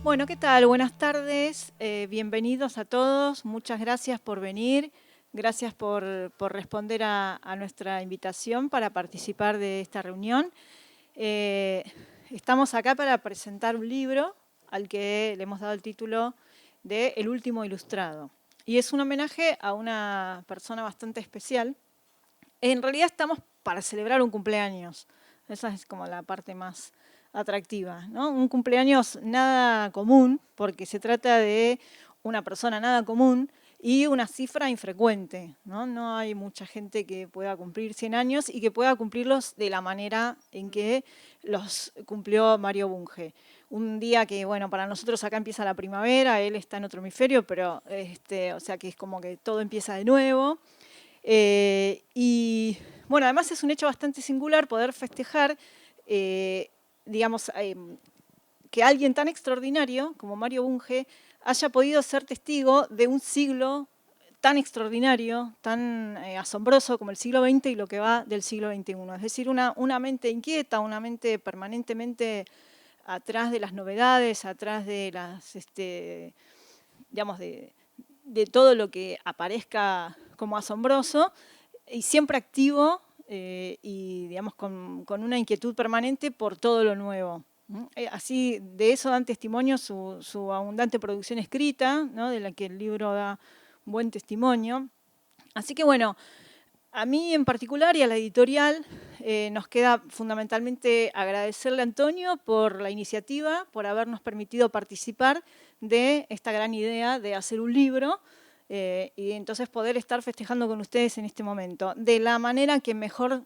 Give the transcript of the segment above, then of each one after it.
Bueno, ¿qué tal? Buenas tardes, bienvenidos a todos, muchas gracias por venir, gracias por responder a nuestra invitación para participar de esta reunión. Eh, Estamos acá para presentar un libro al que le hemos dado el título de El último ilustrado. Y es un homenaje a una persona bastante especial. En realidad estamos para celebrar un cumpleaños. Esa es como la parte más atractiva, ¿no? Un cumpleaños nada común, porque se trata de una persona nada común y una cifra infrecuente, ¿no? No hay mucha gente que pueda cumplir 100 años y que pueda cumplirlos de la manera en que los cumplió Mario Bunge. Un día que, bueno, para nosotros acá empieza la primavera, él está en otro hemisferio, pero o sea que es como que todo empieza de nuevo. Y bueno, además es un hecho bastante singular poder festejar, eh, digamos, que alguien tan extraordinario como Mario Bunge haya podido ser testigo de un siglo tan extraordinario, tan asombroso como el siglo XX y lo que va del siglo XXI. Es decir, una mente inquieta, una mente permanentemente atrás de las novedades, atrás de las, digamos, de todo lo que aparezca como asombroso, y siempre activo y digamos con una inquietud permanente por todo lo nuevo. Así, de eso dan testimonio su abundante producción escrita, ¿no? De la que el libro da un buen testimonio. Así que bueno, a mí en particular y a la editorial nos queda fundamentalmente agradecerle a Antonio por la iniciativa, por habernos permitido participar de esta gran idea de hacer un libro y entonces poder estar festejando con ustedes en este momento, de la manera que mejor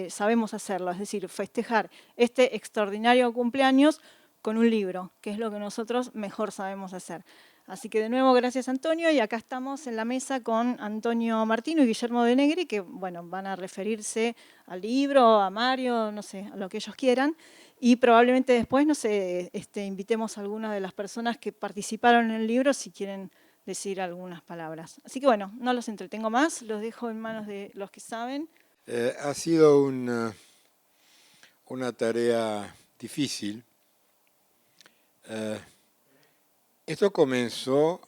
sabemos hacerlo, es decir, festejar este extraordinario cumpleaños con un libro, que es lo que nosotros mejor sabemos hacer. Así que de nuevo, gracias Antonio, y acá estamos en la mesa con Antonio Martino y Guillermo de Negri, que bueno, van a referirse al libro, a Mario, no sé, a lo que ellos quieran, y probablemente después, no sé, invitemos a algunas de las personas que participaron en el libro si quieren decir algunas palabras. Así que bueno, no los entretengo más, los dejo en manos de los que saben. Ha sido una tarea difícil. Eh, Esto comenzó,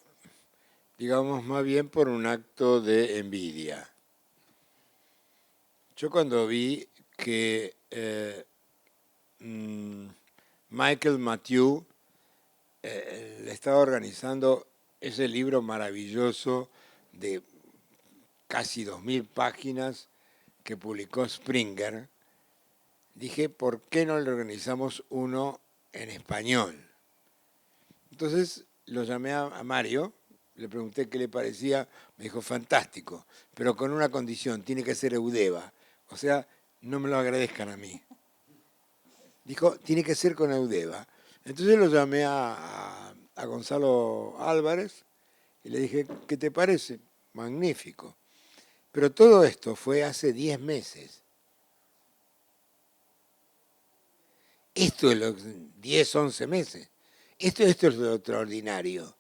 digamos, más bien por un acto de envidia. Yo cuando vi que Michael Mathieu le estaba organizando ese libro maravilloso de casi 2000 páginas que publicó Springer, dije, ¿por qué no le organizamos uno en español? Entonces lo llamé a Mario, le pregunté qué le parecía, me dijo, fantástico, pero con una condición, tiene que ser Eudeva, o sea, no me lo agradezcan a mí. Dijo, tiene que ser con Eudeva. Entonces lo llamé a Gonzalo Álvarez y le dije, ¿qué te parece? Magnífico. Pero todo esto fue hace 10 meses. Esto es los 10, 11 meses. Esto es lo extraordinario.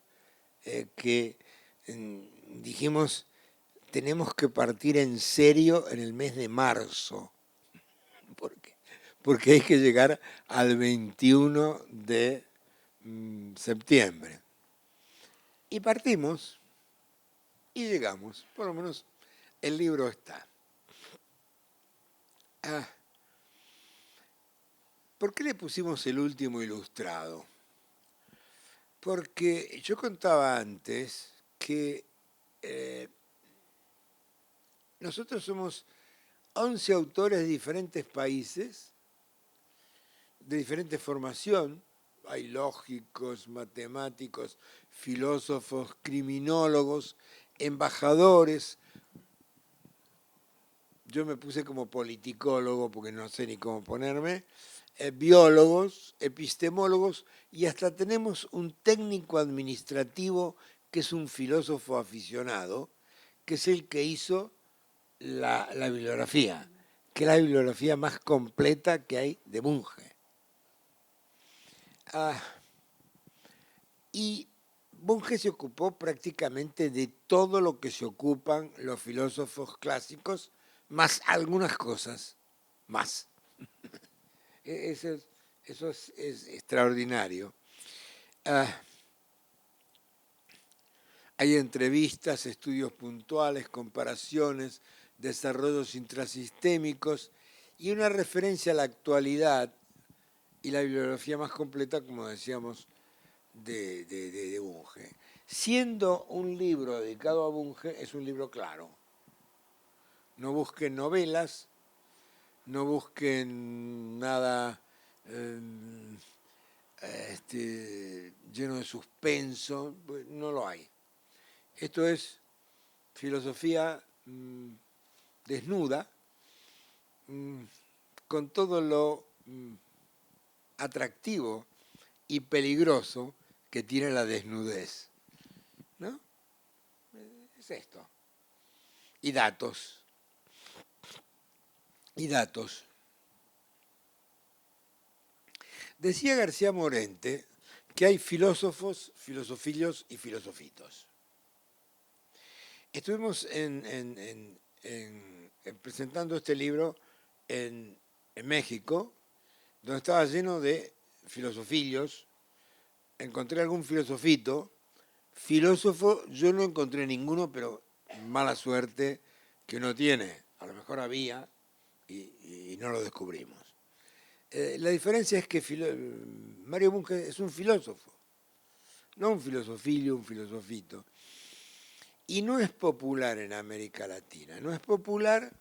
Que dijimos, tenemos que partir en serio en el mes de marzo. ¿Por qué? Porque hay que llegar al 21 de septiembre. Y partimos y llegamos. Por lo menos el libro está. Ah, ¿por qué le pusimos el último ilustrado? Porque yo contaba antes que nosotros somos 11 autores de diferentes países, de diferente formación. Hay lógicos, matemáticos, filósofos, criminólogos, embajadores. Yo me puse como politicólogo porque no sé ni cómo ponerme. Biólogos, epistemólogos y hasta tenemos un técnico administrativo que es un filósofo aficionado, que es el que hizo la bibliografía, que es la bibliografía más completa que hay de Bunge. Ah, y Bunge se ocupó prácticamente de todo lo que se ocupan los filósofos clásicos, más algunas cosas más. Eso es extraordinario. Ah, hay entrevistas, estudios puntuales, comparaciones, desarrollos intrasistémicos y una referencia a la actualidad y la bibliografía más completa, como decíamos, de Bunge. Siendo un libro dedicado a Bunge, es un libro claro. No busquen novelas, no busquen nada lleno de suspenso, no lo hay. Esto es filosofía desnuda, con todo lo atractivo y peligroso que tiene la desnudez, ¿no? Es esto. Y datos. Y datos. Decía García Morente que hay filósofos, filosofillos y filosofitos. Estuvimos presentando este libro en México, donde estaba lleno de filosofillos. Encontré algún filosofito. Filósofo yo no encontré ninguno, pero mala suerte que uno tiene. A lo mejor había y no lo descubrimos. La diferencia es que Mario Bunge es un filósofo, no un filosofillo, un filosofito. Y no es popular en América Latina, no es popular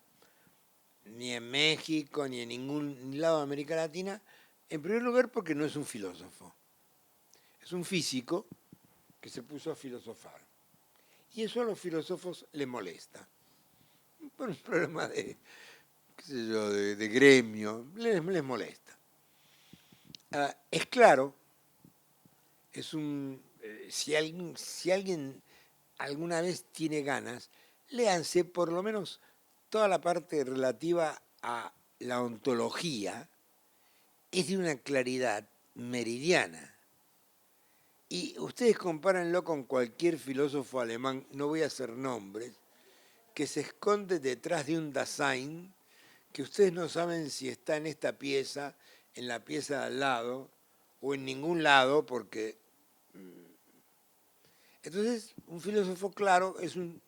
ni en México, ni en ningún lado de América Latina, en primer lugar porque no es un filósofo, es un físico que se puso a filosofar. Y eso a los filósofos les molesta. Por un problema de, qué sé yo, de gremio, les molesta. Es claro, es si alguien alguna vez tiene ganas, léanse por lo menos toda la parte relativa a la ontología, es de una claridad meridiana. Y ustedes compárenlo con cualquier filósofo alemán, no voy a hacer nombres, que se esconde detrás de un Dasein, que ustedes no saben si está en esta pieza, en la pieza de al lado, o en ningún lado, porque... Entonces, un filósofo, claro, es un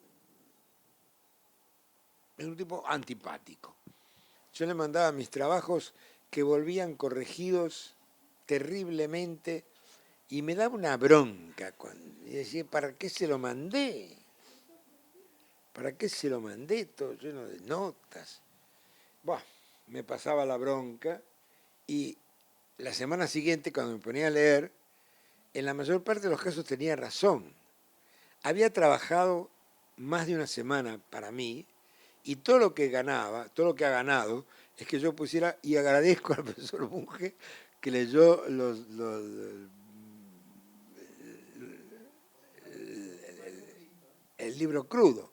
tipo antipático. Yo le mandaba mis trabajos que volvían corregidos terriblemente y me daba una bronca. Y decía, ¿para qué se lo mandé? ¿Para qué se lo mandé? Todo lleno de notas. Buah, me pasaba la bronca y la semana siguiente, cuando me ponía a leer, en la mayor parte de los casos tenía razón. Había trabajado más de una semana para mí y todo lo que ganaba, todo lo que ha ganado, es que yo pusiera, y agradezco al profesor Bunge que leyó el libro crudo.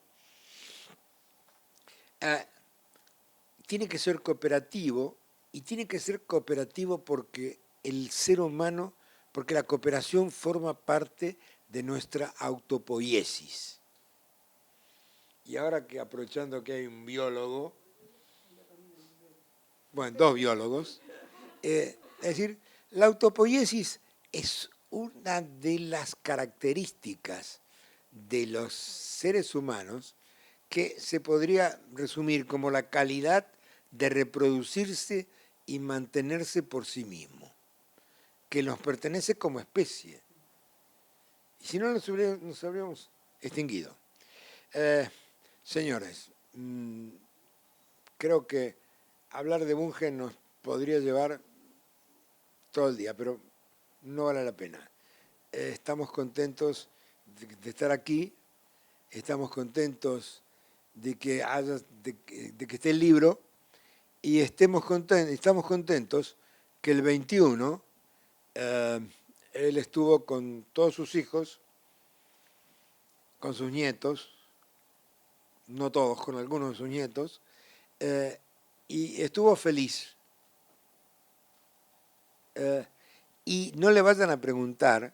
Tiene que ser cooperativo, y tiene que ser cooperativo porque el ser humano, porque la cooperación forma parte de nuestra autopoiesis. Y ahora que aprovechando que hay un biólogo, bueno, dos biólogos, es decir, la autopoiesis es una de las características de los seres humanos que se podría resumir como la calidad de reproducirse y mantenerse por sí mismo, que nos pertenece como especie. Y si no, nos habríamos extinguido. Señores, creo que hablar de Bunge nos podría llevar todo el día, pero no vale la pena. Estamos contentos de estar aquí, estamos contentos de que esté el libro y estamos contentos que el 21 él estuvo con todos sus hijos, con sus nietos, no todos, con algunos de sus nietos, y estuvo feliz. Y no le vayan a preguntar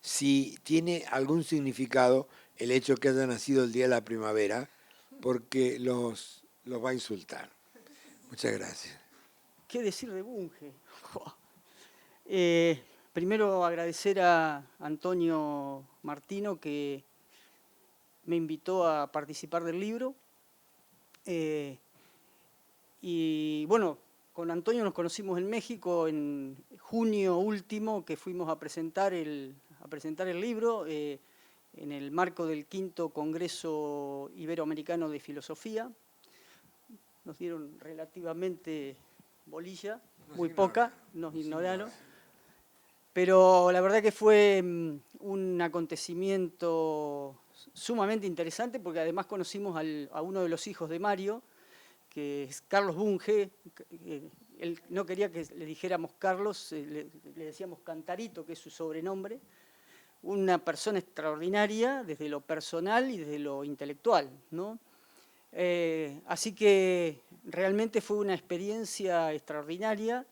si tiene algún significado el hecho que haya nacido el día de la primavera, porque los va a insultar. Muchas gracias. ¿Qué decir de Bunge? primero agradecer a Antonio Martino que me invitó a participar del libro. Y bueno, con Antonio nos conocimos en México en junio último, que fuimos a presentar el libro en el marco del 5º Congreso Iberoamericano de Filosofía. Nos dieron relativamente bolilla, muy poca, nos ignoraron. Pero la verdad que fue un acontecimiento sumamente interesante, porque además conocimos a uno de los hijos de Mario, que es Carlos Bunge. Él no quería que le dijéramos Carlos, le decíamos Cantarito, que es su sobrenombre. Una persona extraordinaria desde lo personal y desde lo intelectual, ¿no? Así que realmente fue una experiencia extraordinaria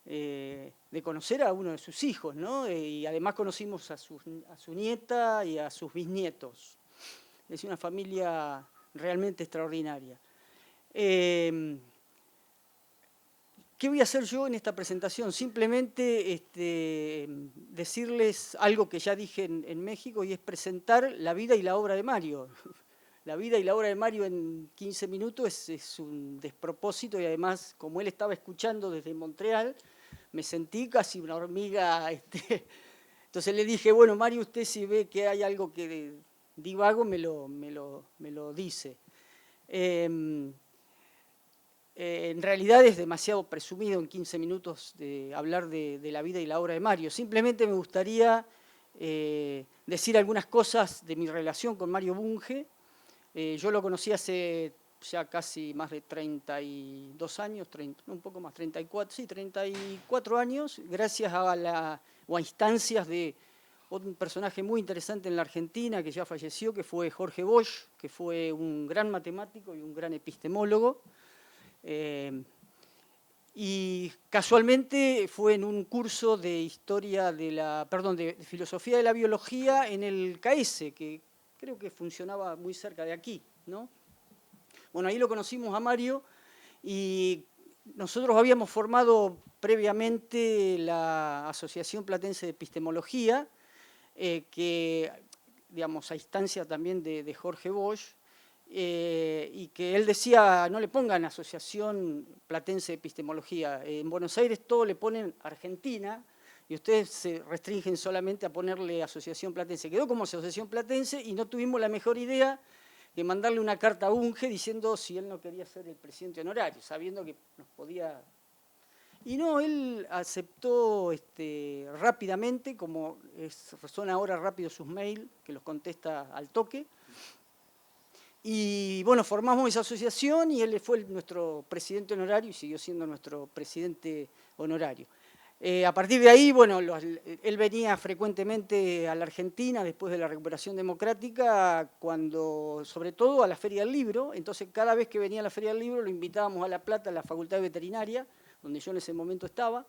de conocer a uno de sus hijos, ¿no? Y además conocimos a su nieta y a sus bisnietos. Es una familia realmente extraordinaria. ¿Qué voy a hacer yo en esta presentación? Simplemente decirles algo que ya dije en México, y es presentar la vida y la obra de Mario. La vida y la obra de Mario en 15 minutos es un despropósito, y además, como él estaba escuchando desde Montreal, me sentí casi una hormiga. Entonces le dije, bueno, Mario, usted si ve que hay algo que divago, me lo dice. En realidad es demasiado presumido en 15 minutos de hablar de la vida y la obra de Mario. Simplemente me gustaría decir algunas cosas de mi relación con Mario Bunge. Yo lo conocí hace ya casi más de 32 años, un poco más, 34, sí, 34 años, gracias a instancias de un personaje muy interesante en la Argentina que ya falleció, que fue Jorge Bosch, que fue un gran matemático y un gran epistemólogo. Y casualmente fue en un curso de de filosofía de la biología en el CAESE, que creo que funcionaba muy cerca de aquí, ¿no? Bueno, ahí lo conocimos a Mario, y nosotros habíamos formado previamente la Asociación Platense de Epistemología, que, digamos, a instancia también de Jorge Bosch, y que él decía, no le pongan Asociación Platense de Epistemología. En Buenos Aires todo le ponen Argentina, y ustedes se restringen solamente a ponerle Asociación Platense. Quedó como Asociación Platense, y no tuvimos la mejor idea de mandarle una carta a Bunge diciendo si él no quería ser el presidente honorario, sabiendo que nos podía... Y no, él aceptó rápidamente, como son ahora rápido sus mails, que los contesta al toque. Y bueno, formamos esa asociación, y él fue nuestro presidente honorario y siguió siendo nuestro presidente honorario. A partir de ahí, bueno, él venía frecuentemente a la Argentina después de la recuperación democrática, sobre todo a la Feria del Libro. Entonces, cada vez que venía a la Feria del Libro lo invitábamos a La Plata, a la Facultad de Veterinaria, donde yo en ese momento estaba,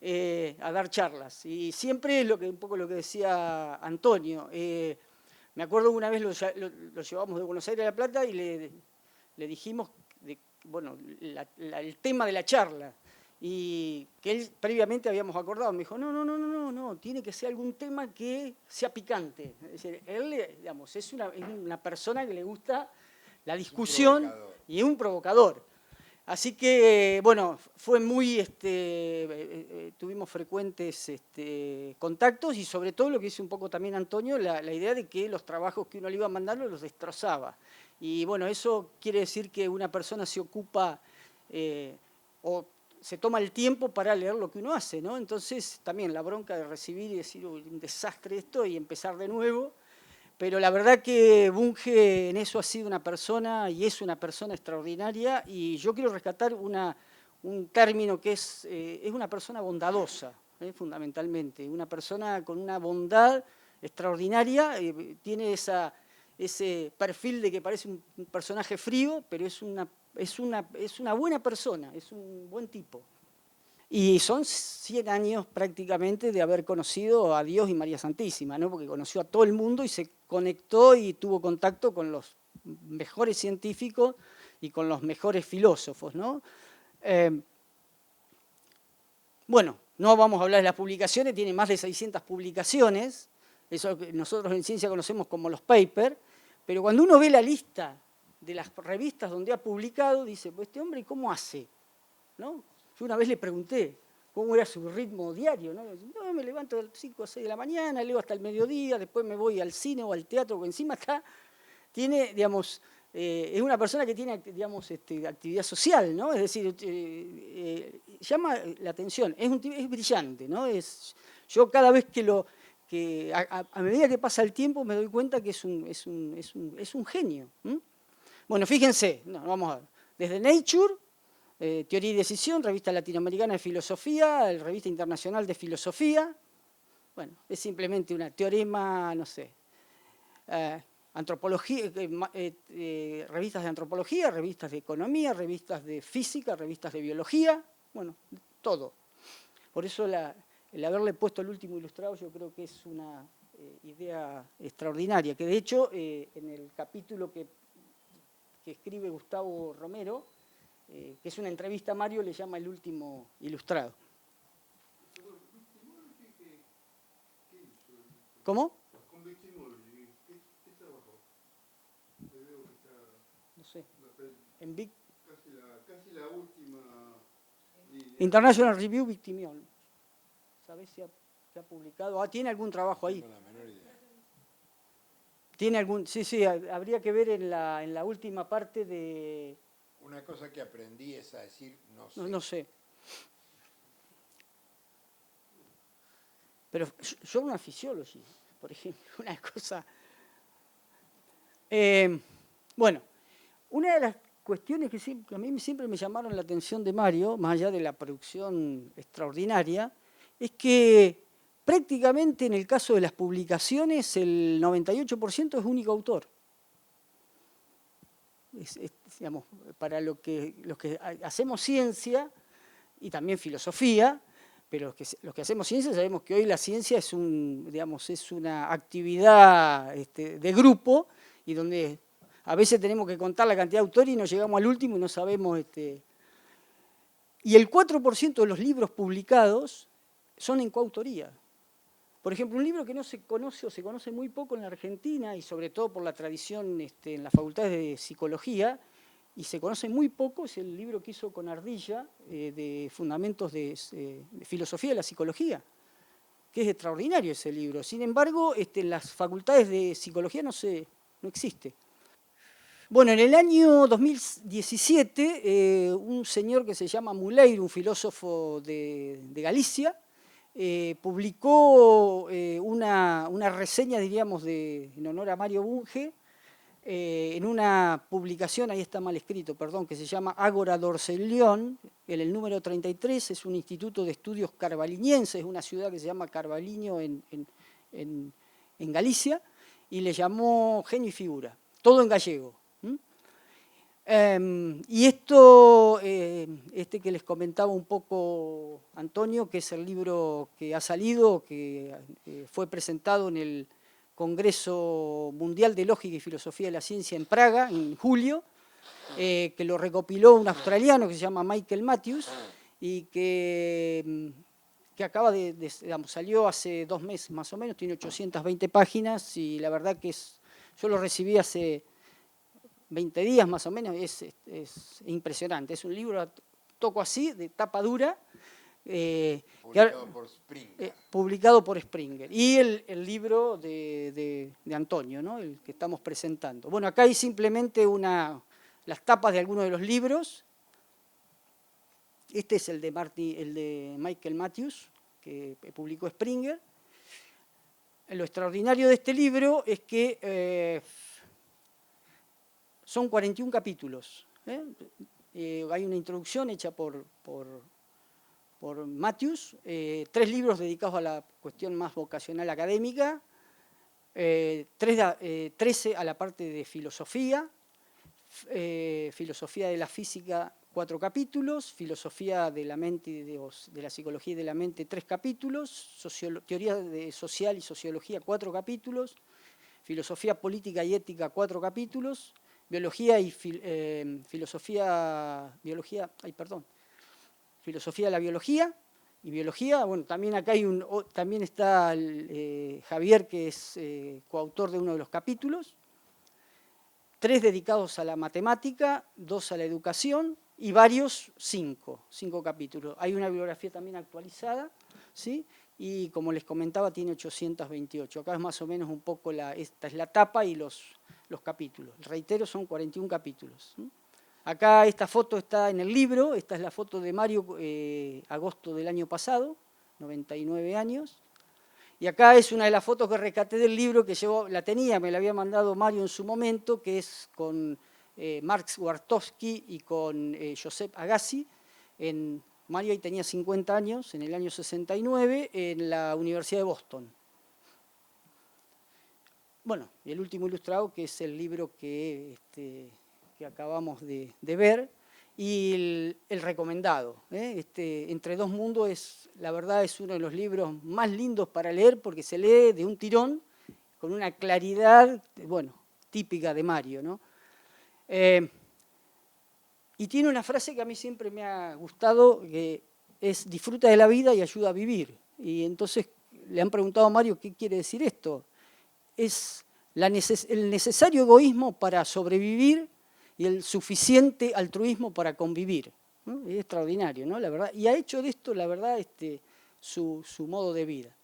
a dar charlas. Y siempre un poco lo que decía Antonio. Me acuerdo una vez lo llevamos de Buenos Aires a La Plata y le dijimos el tema de la charla, y que él previamente habíamos acordado. Me dijo, no, tiene que ser algún tema que sea picante. Es decir, él, digamos, es una persona que le gusta la discusión y es un provocador. Así que, bueno, fue tuvimos frecuentes contactos, y sobre todo lo que dice un poco también Antonio, la idea de que los trabajos que uno le iba mandando los destrozaba. Y bueno, eso quiere decir que una persona se ocupa o se toma el tiempo para leer lo que uno hace, ¿no? Entonces, también la bronca de recibir y decir, uy, un desastre esto, y empezar de nuevo. Pero la verdad que Bunge en eso ha sido una persona, y es una persona extraordinaria, y yo quiero rescatar un término que es una persona bondadosa, fundamentalmente, una persona con una bondad extraordinaria. Tiene ese perfil de que parece un personaje frío, pero es una buena persona, es un buen tipo. Y son 100 años prácticamente de haber conocido a Dios y María Santísima, ¿no? Porque conoció a todo el mundo y se conectó y tuvo contacto con los mejores científicos y con los mejores filósofos, ¿no? Bueno, No vamos a hablar de las publicaciones, tiene más de 600 publicaciones, eso que nosotros en ciencia conocemos como los papers, pero cuando uno ve la lista de las revistas donde ha publicado, dice, pues este hombre, ¿cómo hace? ¿No? Yo una vez le pregunté cómo era su ritmo diario, ¿no? No, me levanto a las 5 o 6 de la mañana, leo hasta el mediodía, después me voy al cine o al teatro, porque encima tiene, digamos, es una persona que tiene, digamos, actividad social, ¿no? Es decir, llama la atención, es brillante, ¿no? Yo cada vez a medida que pasa el tiempo me doy cuenta que es un genio. Bueno, fíjense, vamos a ver, desde Nature, Teoría y Decisión, Revista Latinoamericana de Filosofía, Revista Internacional de Filosofía, bueno, es simplemente una teorema, no sé, antropología, revistas de antropología, revistas de economía, revistas de física, revistas de biología, bueno, todo. Por eso el haberle puesto el último ilustrado yo creo que es una idea extraordinaria, que de hecho en el capítulo que escribe Gustavo Romero, que es una entrevista a Mario, le llama el último ilustrado. ¿Cómo? No sé. En Big... Casi la última... International Review Victimiol. ¿Sabés si ha publicado? ¿Tiene algún trabajo ahí? No tengo la menor idea. ¿Tiene algún...? Sí, habría que ver en la última parte de... Una cosa que aprendí es a decir no sé. No sé. Pero yo una fisiología, por ejemplo, una cosa... bueno, una de las cuestiones que a mí siempre me llamaron la atención de Mario, más allá de la producción extraordinaria, es que prácticamente en el caso de las publicaciones el 98% es único autor. Digamos, para los que hacemos ciencia y también filosofía, pero los que hacemos ciencia sabemos que hoy la ciencia es una actividad de grupo y donde a veces tenemos que contar la cantidad de autores y nos llegamos al último y no sabemos... Y el 4% de los libros publicados son en coautoría. Por ejemplo, un libro que no se conoce o se conoce muy poco en la Argentina, y sobre todo por la tradición en las facultades de psicología, y se conoce muy poco, es el libro que hizo con Ardilla, de Fundamentos de Filosofía de la Psicología, que es extraordinario ese libro. Sin embargo, en las facultades de psicología no existe. Bueno, en el año 2017, un señor que se llama Muleiro, un filósofo de Galicia, publicó una reseña, diríamos, en honor a Mario Bunge, en una publicación, ahí está mal escrito, perdón, que se llama Ágora d'Orcelión, en el número 33, es un instituto de estudios carvalinienses, es una ciudad que se llama Carvalhinho en Galicia, y le llamó Genio y Figura, todo en gallego. Y esto, que les comentaba un poco Antonio, que es el libro que ha salido, que fue presentado en el Congreso Mundial de Lógica y Filosofía de la Ciencia en Praga, en julio, que lo recopiló un australiano que se llama Michael Matthews, y que acaba salió hace 2 meses más o menos, tiene 820 páginas, y la verdad que yo lo recibí hace 20 días más o menos, es impresionante. Es un libro, toco así, de tapa dura. Publicado por Springer. Y el libro de Antonio, ¿no? El que estamos presentando. Bueno, acá hay simplemente las tapas de algunos de los libros. Este es el de Michael Matthews, que publicó Springer. Lo extraordinario de este libro es que son 41 capítulos. Hay una introducción hecha por Matthews, 3 libros dedicados a la cuestión más vocacional académica, 13 a la parte de filosofía, filosofía de la física, 4 capítulos, filosofía de la mente y de la psicología y de la mente, 3 capítulos, teoría social y sociología, 4 capítulos, filosofía política y ética, 4 capítulos, biología y filosofía de la biología, biología. Bueno, también acá también está Javier, que es coautor de uno de los capítulos. 3 dedicados a la matemática, 2 a la educación y varios 5 capítulos. Hay una bibliografía también actualizada, ¿sí? Y como les comentaba, tiene 828. Acá es más o menos un poco esta es la tapa y los capítulos. Reitero, son 41 capítulos. Acá esta foto está en el libro, esta es la foto de Mario, agosto del año pasado, 99 años. Y acá es una de las fotos que rescaté del libro que yo la tenía, me la había mandado Mario en su momento, que es con Marx Wartowski y con Josep Agassi. Mario ahí tenía 50 años, en el año 69, en la Universidad de Boston. Bueno, y el último ilustrado, que es el libro que acabamos de ver, y el recomendado. Entre dos mundos, la verdad, es uno de los libros más lindos para leer porque se lee de un tirón con una claridad, bueno, típica de Mario, ¿no? Y tiene una frase que a mí siempre me ha gustado, que es disfruta de la vida y ayuda a vivir. Y entonces le han preguntado a Mario qué quiere decir esto. Es el necesario egoísmo para sobrevivir y el suficiente altruismo para convivir, ¿no? Es extraordinario, ¿no? La verdad, y ha hecho de esto, la verdad, su modo de vida.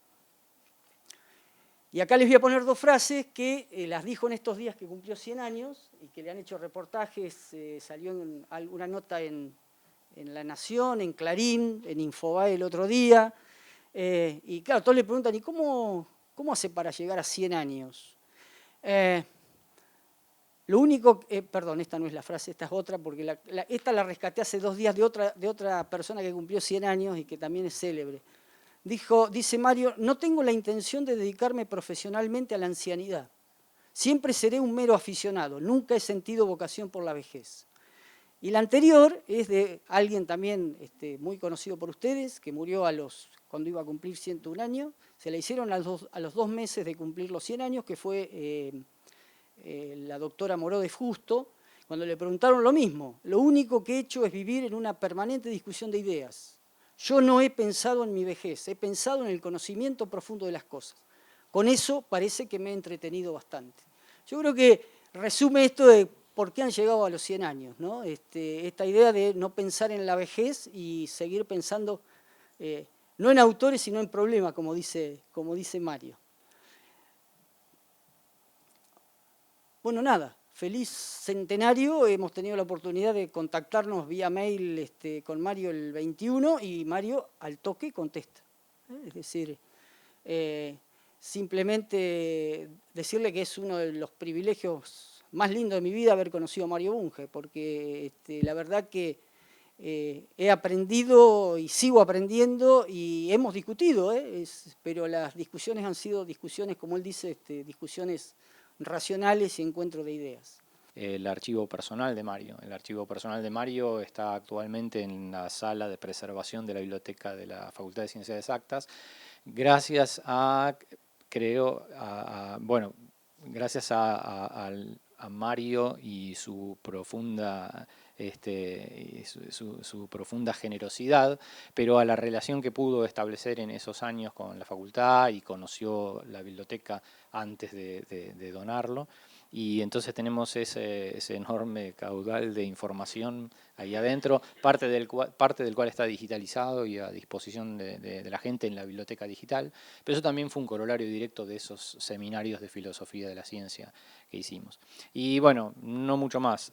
Y acá les voy a poner 2 frases que las dijo en estos días que cumplió 100 años y que le han hecho reportajes, salió en alguna nota en La Nación, en Clarín, en Infobae el otro día. Y claro, todos le preguntan, ¿y cómo hace para llegar a 100 años? Lo único, perdón, esta no es la frase, esta es otra, porque esta la rescaté hace 2 días de otra persona que cumplió 100 años y que también es célebre. Dice Mario, no tengo la intención de dedicarme profesionalmente a la ancianidad. Siempre seré un mero aficionado, nunca he sentido vocación por la vejez. Y la anterior es de alguien también muy conocido por ustedes, que murió cuando iba a cumplir 101 años. Se la hicieron a los 2 meses de cumplir los 100 años, que fue la doctora Moró de Justo, cuando le preguntaron lo mismo. Lo único que he hecho es vivir en una permanente discusión de ideas. Yo no he pensado en mi vejez, he pensado en el conocimiento profundo de las cosas. Con eso parece que me he entretenido bastante. Yo creo que resume esto de por qué han llegado a los 100 años, ¿no? Esta idea de no pensar en la vejez y seguir pensando no en autores, sino en problemas, como dice Mario. Bueno, nada, feliz centenario. Hemos tenido la oportunidad de contactarnos vía mail con Mario el 21 y Mario al toque contesta. Es decir, simplemente decirle que es uno de los privilegios más lindos de mi vida haber conocido a Mario Bunge, porque la verdad que he aprendido y sigo aprendiendo y hemos discutido, pero las discusiones han sido discusiones, como él dice, discusiones racionales y encuentro de ideas. El archivo personal de Mario. El archivo personal de Mario está actualmente en la sala de preservación de la biblioteca de la Facultad de Ciencias Exactas, gracias a Mario y su profunda su profunda generosidad, pero a la relación que pudo establecer en esos años con la facultad y conoció la biblioteca antes de donarlo. Y entonces tenemos ese enorme caudal de información ahí adentro, parte del cual está digitalizado y a disposición de la gente en la biblioteca digital, pero eso también fue un corolario directo de esos seminarios de filosofía de la ciencia que hicimos. Y bueno, no mucho más.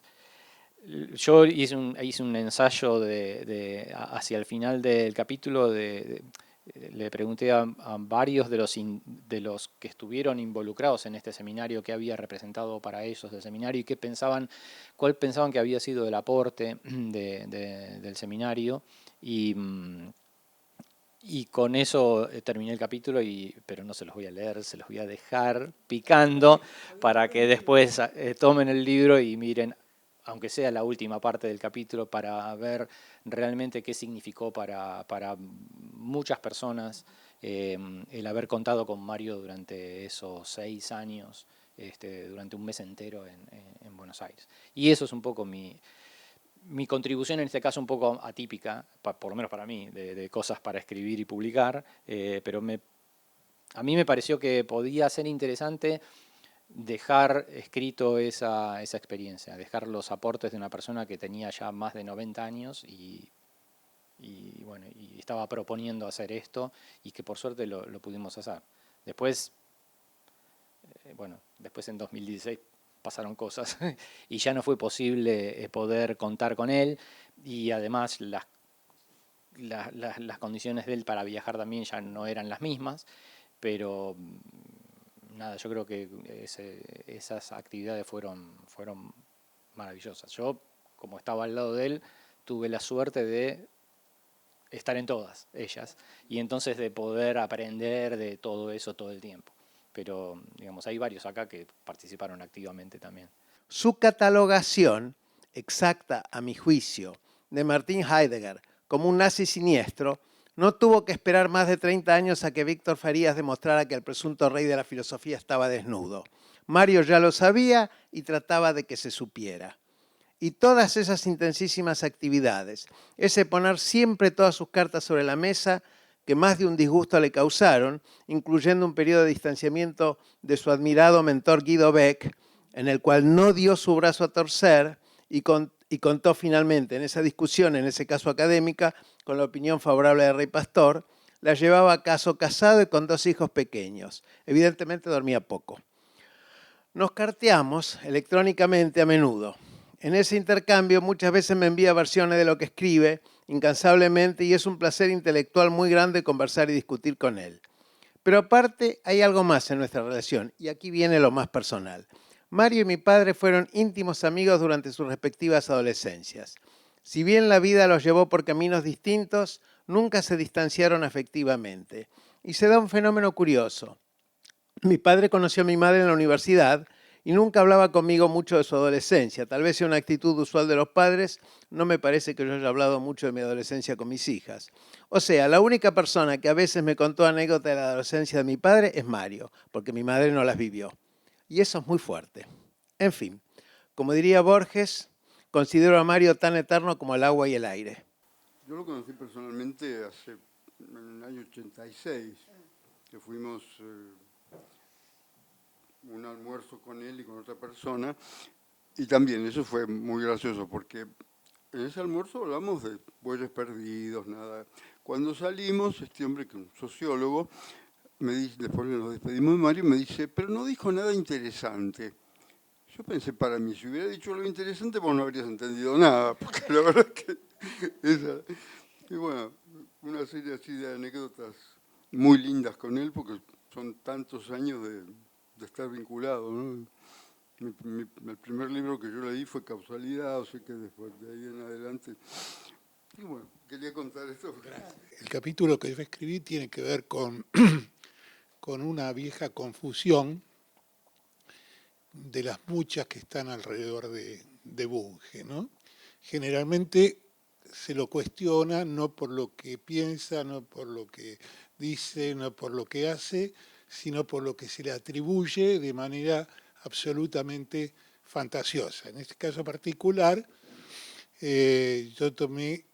Yo hice un ensayo hacia el final del capítulo, le pregunté a varios de los que estuvieron involucrados en este seminario qué había representado para ellos el seminario y cuál pensaban que había sido el aporte del seminario. Y con eso terminé el capítulo, pero no se los voy a leer, se los voy a dejar picando para que después tomen el libro y miren, aunque sea la última parte del capítulo, para ver realmente qué significó para muchas personas el haber contado con Mario durante esos 6 años, durante un mes entero en Buenos Aires. Y eso es un poco mi contribución en este caso un poco atípica, por lo menos para mí, de cosas para escribir y publicar, pero a mí me pareció que podía ser interesante dejar escrito esa experiencia, dejar los aportes de una persona que tenía ya más de 90 años y bueno, y estaba proponiendo hacer esto y que por suerte lo pudimos hacer. Después, bueno, después en 2016 pasaron cosas y ya no fue posible poder contar con él, y además las condiciones de él para viajar también ya no eran las mismas, pero nada, yo creo que esas actividades fueron maravillosas. Yo, como estaba al lado de él, tuve la suerte de estar en todas ellas y entonces de poder aprender de todo eso todo el tiempo. Pero, digamos, hay varios acá que participaron activamente también. Su catalogación exacta, a mi juicio, de Martin Heidegger como un nazi siniestro no tuvo que esperar más de 30 años a que Víctor Farías demostrara que el presunto rey de la filosofía estaba desnudo. Mario ya lo sabía y trataba de que se supiera. Y todas esas intensísimas actividades, ese poner siempre todas sus cartas sobre la mesa, que más de un disgusto le causaron, incluyendo un periodo de distanciamiento de su admirado mentor Guido Beck, en el cual no dio su brazo a torcer y contó finalmente en esa discusión, en ese caso académica, con la opinión favorable de Rey Pastor, la llevaba a caso casado y con 2 hijos pequeños. Evidentemente dormía poco. Nos carteamos electrónicamente a menudo. En ese intercambio muchas veces me envía versiones de lo que escribe incansablemente y es un placer intelectual muy grande conversar y discutir con él. Pero aparte hay algo más en nuestra relación y aquí viene lo más personal. Mario y mi padre fueron íntimos amigos durante sus respectivas adolescencias. Si bien la vida los llevó por caminos distintos, nunca se distanciaron afectivamente. Y se da un fenómeno curioso. Mi padre conoció a mi madre en la universidad y nunca hablaba conmigo mucho de su adolescencia. Tal vez sea una actitud usual de los padres, no me parece que yo haya hablado mucho de mi adolescencia con mis hijas. O sea, la única persona que a veces me contó anécdotas de la adolescencia de mi padre es Mario, porque mi madre no las vivió. Y eso es muy fuerte. En fin, como diría Borges, considero a Mario tan eterno como el agua y el aire. Yo lo conocí personalmente en el año 86, que fuimos un almuerzo con él y con otra persona, y también eso fue muy gracioso, porque en ese almuerzo hablamos de bueyes perdidos, nada. Cuando salimos, este hombre, que es un sociólogo, me dice, después nos despedimos de Mario, me dice, pero no dijo nada interesante. Yo pensé, para mí, si hubiera dicho algo interesante, vos no habrías entendido nada, porque la verdad que esa... Y bueno, una serie así de anécdotas muy lindas con él, porque son tantos años de estar vinculado, ¿no? El primer libro que yo leí fue Causalidad, o sea que después de ahí en adelante... Y bueno, quería contar esto. El capítulo que yo escribí tiene que ver con una vieja confusión de las muchas que están alrededor de Bunge, ¿no? Generalmente se lo cuestiona no por lo que piensa, no por lo que dice, no por lo que hace, sino por lo que se le atribuye de manera absolutamente fantasiosa. En este caso particular, yo tomé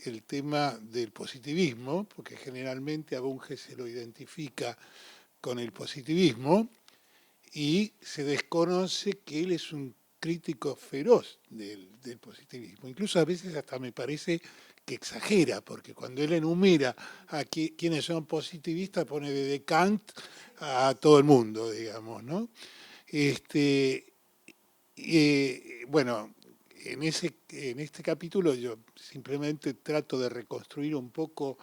el tema del positivismo, porque generalmente a Bunge se lo identifica con el positivismo, y se desconoce que él es un crítico feroz del positivismo. Incluso a veces hasta me parece que exagera, porque cuando él enumera a quienes son positivistas, pone desde Kant a todo el mundo, digamos, ¿no? Bueno, en este capítulo yo simplemente trato de reconstruir un poco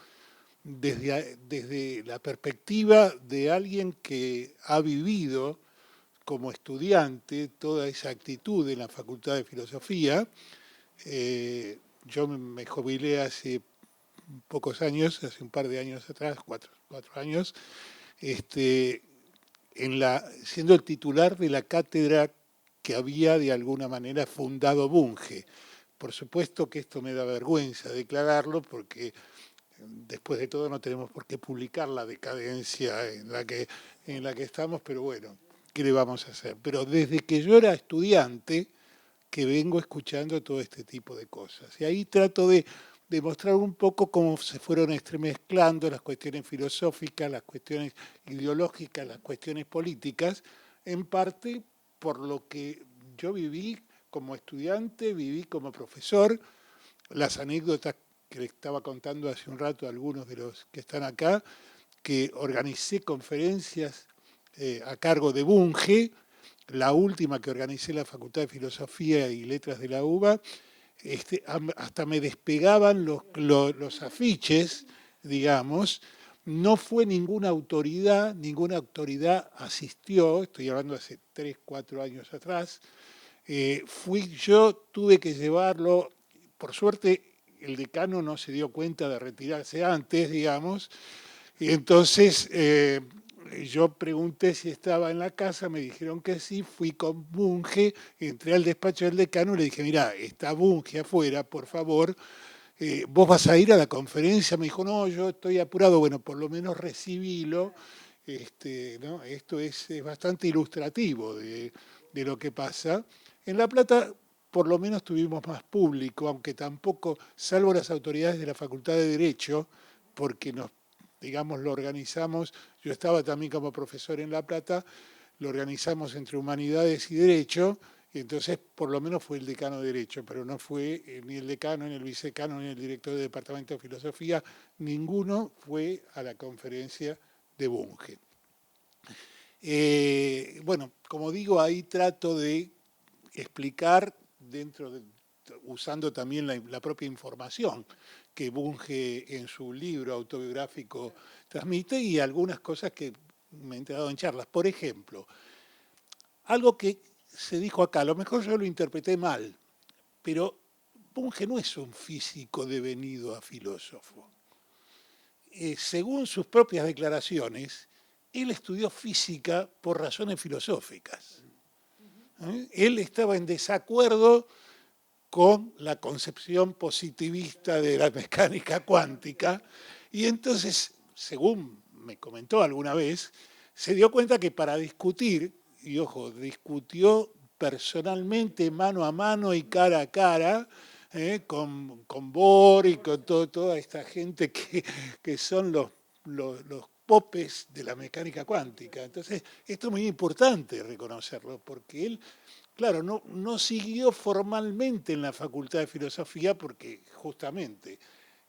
desde la perspectiva de alguien que ha vivido como estudiante toda esa actitud en la Facultad de Filosofía. Yo me jubilé hace pocos años, hace un par de años atrás, cuatro años, siendo el titular de la cátedra que había de alguna manera fundado Bunge. Por supuesto que esto me da vergüenza declararlo porque después de todo no tenemos por qué publicar la decadencia en la que estamos, pero bueno, ¿qué le vamos a hacer? Pero desde que yo era estudiante, que vengo escuchando todo este tipo de cosas. Y ahí trato de mostrar un poco cómo se fueron entremezclando las cuestiones filosóficas, las cuestiones ideológicas, las cuestiones políticas, en parte por lo que yo viví como estudiante, viví como profesor, las anécdotas que le estaba contando hace un rato a algunos de los que están acá, que organicé conferencias a cargo de Bunge, la última que organicé en la Facultad de Filosofía y Letras de la UBA, hasta me despegaban los afiches, digamos. No fue ninguna autoridad asistió, estoy hablando hace 3, 4 años atrás. Fui yo, tuve que llevarlo, por suerte el decano no se dio cuenta de retirarse antes, digamos, y entonces yo pregunté si estaba en la casa, me dijeron que sí, fui con Bunge, entré al despacho del decano y le dije, mira, está Bunge afuera, por favor, ¿vos vas a ir a la conferencia? Me dijo, no, yo estoy apurado, bueno, por lo menos recibilo. ¿No? Esto es bastante ilustrativo de lo que pasa. En La Plata por lo menos tuvimos más público, aunque tampoco, salvo las autoridades de la Facultad de Derecho, porque digamos, lo organizamos, yo estaba también como profesor en La Plata, lo organizamos entre Humanidades y Derecho, y entonces por lo menos fue el decano de Derecho, pero no fue ni el decano, ni el vicedecano, ni el director del Departamento de Filosofía, ninguno fue a la conferencia de Bunge. Bueno, como digo, ahí trato de explicar usando también la propia información que Bunge en su libro autobiográfico transmite y algunas cosas que me he enterado en charlas. Por ejemplo, algo que se dijo acá, a lo mejor yo lo interpreté mal, pero Bunge no es un físico devenido a filósofo. Según sus propias declaraciones, él estudió física por razones filosóficas. Él estaba en desacuerdo con la concepción positivista de la mecánica cuántica y entonces, según me comentó alguna vez, se dio cuenta que para discutir, y ojo, discutió personalmente, mano a mano y cara a cara, con Bohr y con toda esta gente que son los popes de la mecánica cuántica. Entonces, esto es muy importante reconocerlo, porque él, claro, no siguió formalmente en la Facultad de Filosofía porque justamente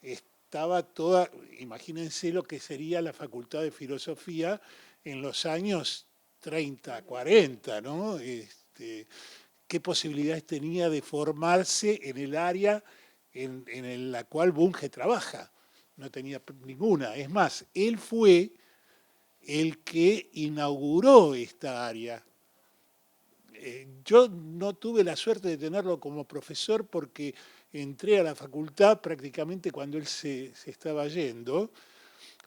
estaba toda, imagínense lo que sería la Facultad de Filosofía en los años 30, 40, ¿no? Qué posibilidades tenía de formarse en el área en la cual Bunge trabaja. No tenía ninguna. Es más, él fue el que inauguró esta área. Yo no tuve la suerte de tenerlo como profesor porque entré a la facultad prácticamente cuando él se estaba yendo,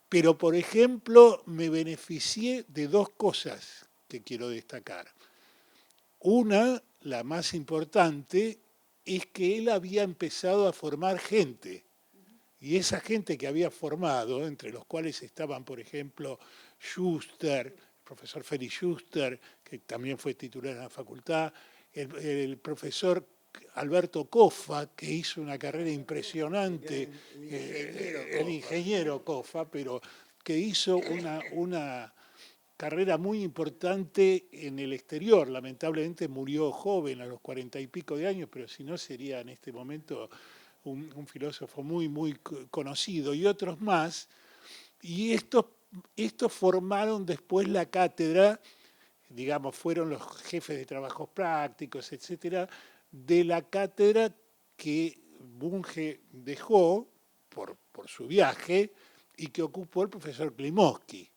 pero por ejemplo me beneficié de 2 cosas que quiero destacar. Una, la más importante, es que él había empezado a formar gente. Y esa gente que había formado, entre los cuales estaban, por ejemplo, Schuster, el profesor Félix Schuster, que también fue titular en la facultad, el profesor Alberto Coffa, que hizo una carrera impresionante, el ingeniero Coffa, pero que hizo una carrera muy importante en el exterior. Lamentablemente murió joven, a los 40 y pico de años, pero si no sería en este momento un filósofo muy, muy conocido, y otros más. Y estos formaron después la cátedra, digamos, fueron los jefes de trabajos prácticos, etcétera, de la cátedra que Bunge dejó por su viaje y que ocupó el profesor Klimovsky.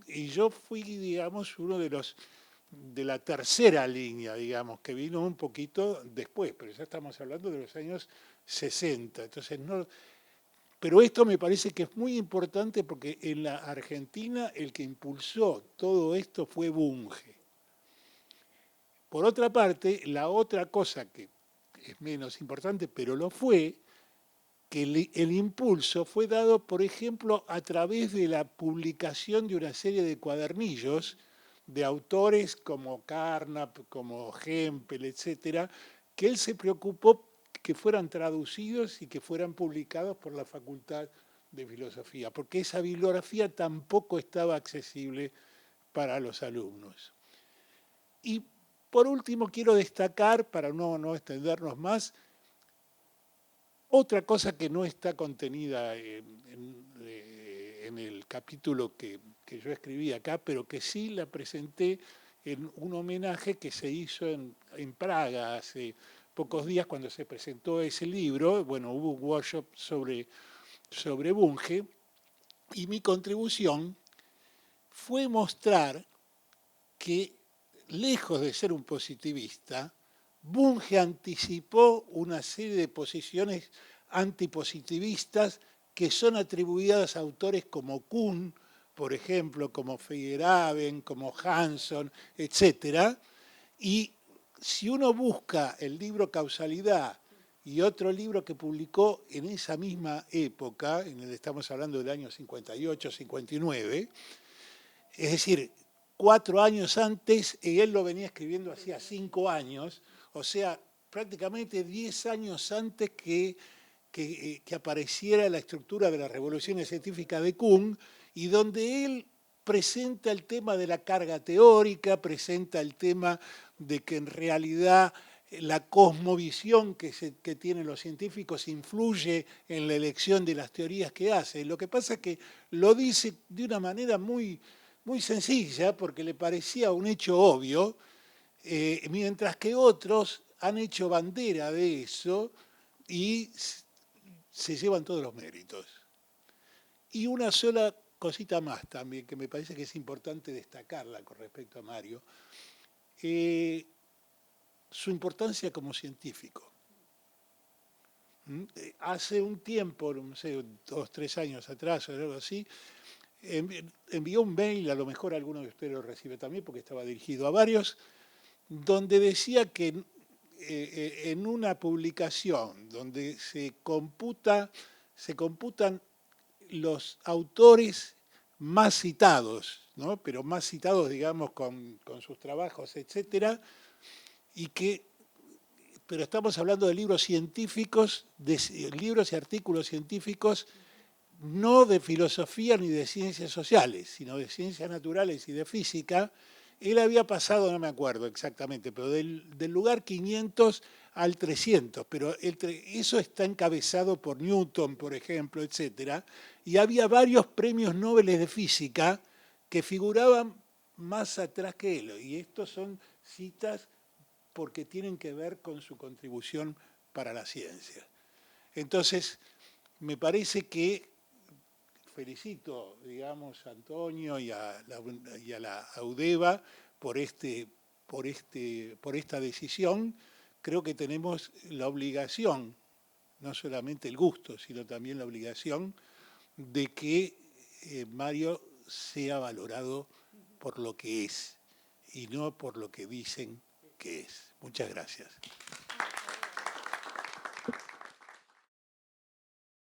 Y yo fui, digamos, uno de la tercera línea, digamos, que vino un poquito después, pero ya estamos hablando de los años 60. Entonces, pero esto me parece que es muy importante porque en la Argentina el que impulsó todo esto fue Bunge. Por otra parte, la otra cosa que es menos importante, pero lo fue, que el impulso fue dado, por ejemplo, a través de la publicación de una serie de cuadernillos de autores como Carnap, como Hempel, etcétera, que él se preocupó que fueran traducidos y que fueran publicados por la Facultad de Filosofía, porque esa bibliografía tampoco estaba accesible para los alumnos. Y por último quiero destacar, para no extendernos más, otra cosa que no está contenida en el capítulo que yo escribí acá, pero que sí la presenté en un homenaje que se hizo en Praga hace pocos días cuando se presentó ese libro. Bueno, hubo un workshop sobre Bunge, y mi contribución fue mostrar que, lejos de ser un positivista, Bunge anticipó una serie de posiciones antipositivistas que son atribuidas a autores como Kuhn, por ejemplo, como Feyerabend, como Hanson, etc. Y si uno busca el libro Causalidad y otro libro que publicó en esa misma época, estamos hablando del año 58, 59, es decir, 4 años antes, y él lo venía escribiendo hacía 5 años, o sea, prácticamente 10 años antes que apareciera la estructura de las revoluciones científicas de Kuhn, y donde él presenta el tema de la carga teórica, presenta el tema de que en realidad la cosmovisión que tienen los científicos influye en la elección de las teorías que hace. Lo que pasa es que lo dice de una manera muy sencilla, porque le parecía un hecho obvio, mientras que otros han hecho bandera de eso y se llevan todos los méritos. Y una sola cosita más también, que me parece que es importante destacarla con respecto a Mario, su importancia como científico. Hace un tiempo, no sé, 2, 3 años atrás o algo así, envió un mail, a lo mejor alguno de ustedes lo recibe también porque estaba dirigido a varios, donde decía que en una publicación donde se computan los autores más citados, ¿no? Pero más citados, digamos, con sus trabajos, etcétera, pero estamos hablando de libros científicos, de libros y artículos científicos, no de filosofía ni de ciencias sociales, sino de ciencias naturales y de física. Él había pasado, no me acuerdo exactamente, pero del lugar 500 al 300, pero eso está encabezado por Newton, por ejemplo, etc. Y había varios premios Nobel de física que figuraban más atrás que él. Y estos son citas porque tienen que ver con su contribución para la ciencia. Entonces, me parece que felicito, digamos, a Antonio y a la UDEVA por esta decisión. Creo que tenemos la obligación, no solamente el gusto, sino también la obligación de que Mario sea valorado por lo que es y no por lo que dicen que es. Muchas gracias.